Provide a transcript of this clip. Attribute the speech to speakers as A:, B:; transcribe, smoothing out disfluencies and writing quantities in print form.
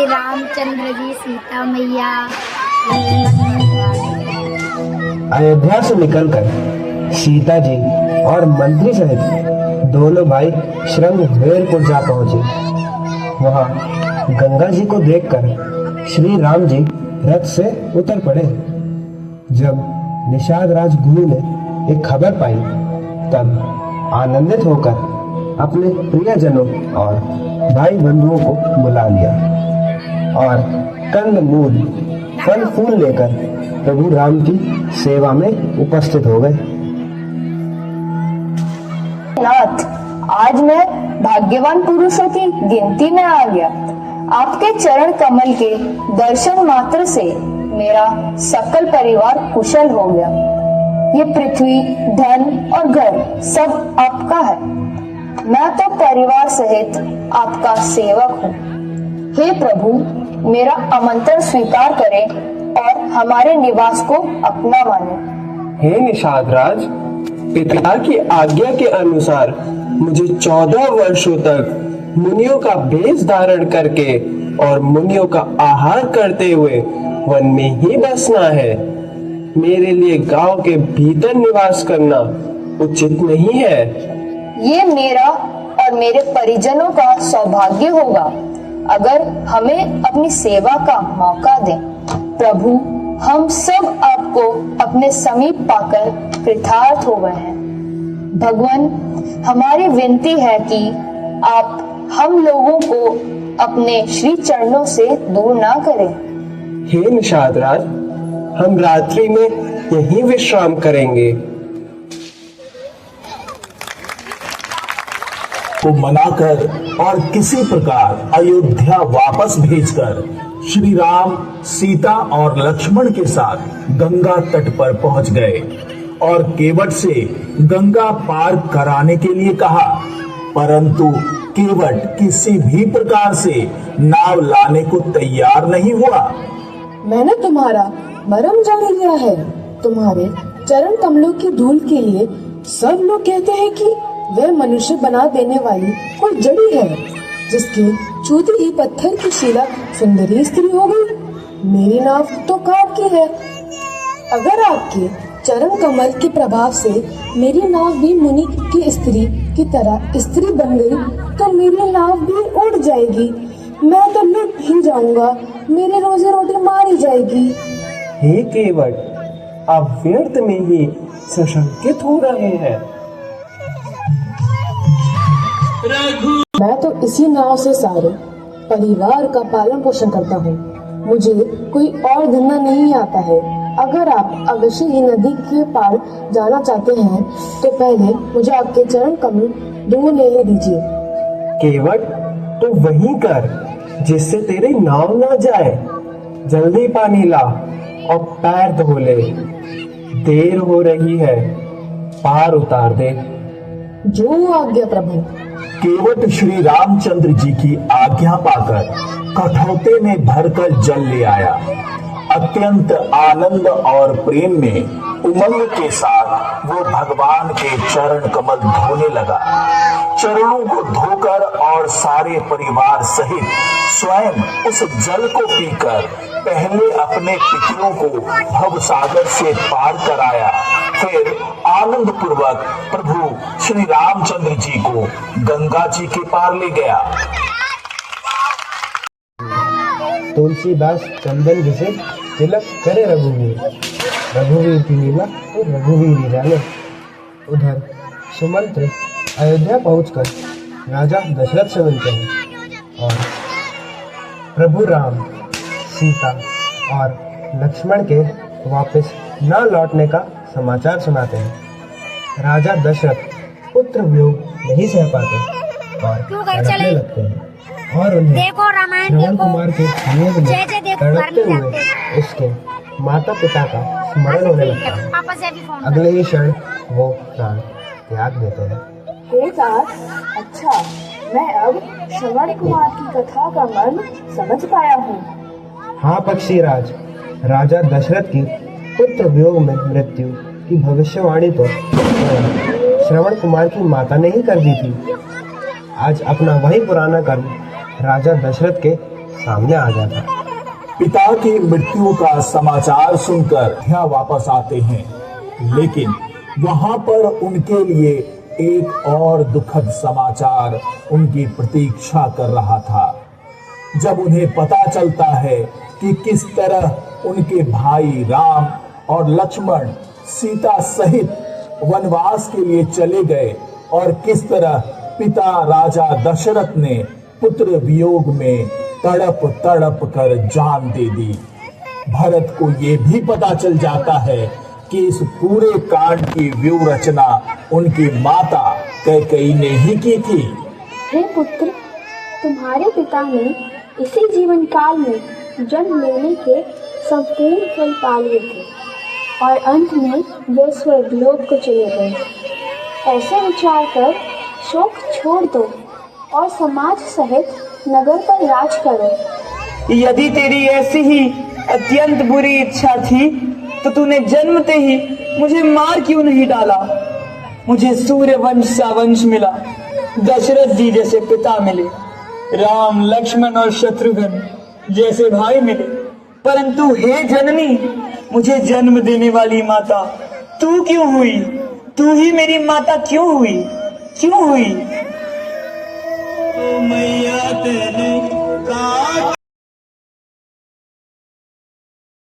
A: रामचंद्र जी, सीता मैया।
B: अयोध्या से निकलकर सीता जी और मंत्री सहित दोनों भाई श्रृंगवेरपुर जा पहुंचे। वहां गंगा जी को देखकर श्री राम जी रथ से उतर पड़े। जब निषाद राज गुरु ने एक खबर पाई, तब आनंदित होकर अपने प्रियजनों और भाई बंधुओं को बुला लिया और कंद मूल फल फूल लेकर प्रभु राम की सेवा में उपस्थित हो गए।
C: नाथ, आज मैं भाग्यवान पुरुषों की गिनती में आ गया। आपके चरण कमल के दर्शन मात्र से मेरा सकल परिवार कुशल हो गया। ये पृथ्वी, धन और घर सब आपका है। मैं तो परिवार सहित आपका सेवक हूँ। हे प्रभु, मेरा आमंत्रण स्वीकार करें और हमारे निवास को अपना माने।
B: हे निषाद राज, पिता की आज्ञा के अनुसार मुझे 14 वर्षों तक मुनियों का भेष धारण करके और मुनियों का आहार करते हुए वन में ही बसना है। मेरे लिए गांव के भीतर निवास करना उचित नहीं है।
C: ये मेरा और मेरे परिजनों का सौभाग्य होगा अगर हमें अपनी सेवा का मौका दें। प्रभु, हम सब आपको अपने समीप पाकर कृतार्थ हो गए हैं। भगवान, हमारी विनती है कि आप हम लोगों को अपने श्री चरणों से दूर ना करें।
B: हे निषाद राज, हम रात्रि में यहीं विश्राम करेंगे।
D: को मनाकर और किसी प्रकार अयोध्या वापस भेजकर श्री राम सीता और लक्ष्मण के साथ गंगा तट पर पहुंच गए और केवट से गंगा पार कराने के लिए कहा, परंतु केवट किसी भी प्रकार से नाव लाने को तैयार नहीं हुआ।
E: मैंने तुम्हारा मरम जान लिया है। तुम्हारे चरण कमलों की धूल के लिए सब लोग कहते हैं कि वह मनुष्य बना देने वाली कोई जड़ी है, जिसके छूते ही पत्थर की शिला सुंदरी स्त्री हो गई। मेरी नाव तो काट की है। अगर आपके चरण कमल के प्रभाव से मेरी नाव भी मुनि की स्त्री की तरह स्त्री बन गई, तो मेरी नाव भी उड़ जाएगी। मैं तो लुट ही जाऊंगा, मेरी रोजी रोटी मारी जाएगी।
B: हे केवट, आप व्यर्थ में ही सशंकित हो रहे हैं।
E: मैं तो इसी नाव से सारे परिवार का पालन पोषण करता हूँ। मुझे कोई और धंधा नहीं आता है। अगर आप अवश्य ही नदी के पार जाना चाहते हैं, तो पहले मुझे आपके चरण कमल धो लेने दीजिए।
B: केवट, तो वही कर जिससे तेरी नाव ना जाए। जल्दी पानी ला और पैर धो ले। देर हो रही है, पार उतार दे।
E: जो आज्ञा प्रभु।
D: केवट श्री रामचंद्र जी की आज्ञा पाकर कठौते में भरकर जल ले आया। अत्यंत आनंद और प्रेम में उमंग के साथ वो भगवान के चरण कमल धोने लगा। चरणों को धोकर और सारे परिवार सहित स्वयं उस जल को पीकर पहले अपने पितरों को भव सागर से पार कराया, फिर आनंद पूर्वक प्रभु श्री रामचंद्र जी को गंगा जी के पार ले गया।
B: तुलसीदास चंदन जिसे तिलक करे रघुवीर, रघुवीर की लीला तो रघुवीर ही जाने। उधर सुमंत्र अयोध्या पहुंचकर राजा दशरथ से मिलते हैं और प्रभु राम, सीता और लक्ष्मण के वापस न लौटने का समाचार सुनाते हैं। राजा दशरथ पुत्र वियोग नहीं सह पाते और तड़पने लगते हैं और उन्हें श्रवण कुमार के वियोग में तड़पते हुए उसके माता पिता का स्मरण होने लगता है। अगले ही क्षण वो प्राण त्याग देते हैं।
E: हे तात, अच्छा, मैं अब श्रवण कुमार की कथा का मर्म समझ पाया हूँ।
B: हाँ पक्षीराज, राजा दशरथ की पुत्र वियोग में मृत्यु की भविष्यवाणी तो श्रवण कुमार की माता ने ही कर दी थी। आज अपना वही पुराना कर्म राजा दशरथ के सामने आ जाता।
D: पिता की मृत्यु का समाचार सुनकर यहाँ वापस आते हैं, लेकिन वहां पर उनके लिए एक और दुखद समाचार उनकी प्रतीक्षा कर रहा था। जब उन्हें पता चलता है कि किस तरह उनके भाई राम और लक्ष्मण सीता सहित वनवास के लिए चले गए और किस तरह पिता राजा दशरथ ने पुत्र वियोग में तड़प तड़प कर जान दे दी, भरत को ये भी पता चल जाता है कि इस पूरे कांड की व्यूह रचना उनकी माता कैकेयी ने ही की थी।
F: हे पुत्र, तुम्हारे पिता ने इसी जीवन काल में जन्म लेने के संपूर्ण फल पा लिए थे और अंत में वे स्वर्गलोक को चले गए। ऐसे विचार कर शोक छोड़ दो और समाज सहित नगर पर राज करो।
G: यदि तेरी ऐसी ही अत्यंत बुरी इच्छा थी तो तूने जन्मते ही मुझे मार क्यों नहीं डाला? मुझे सूर्य वंश सा वंश मिला, दशरथ जी जैसे पिता मिले, राम लक्ष्मण और शत्रुघ्न जैसे भाई मिले, परंतु हे जननी, मुझे जन्म देने वाली माता तू क्यों हुई? तू ही मेरी माता क्यों हुई? क्यों हुई? मैया तेरे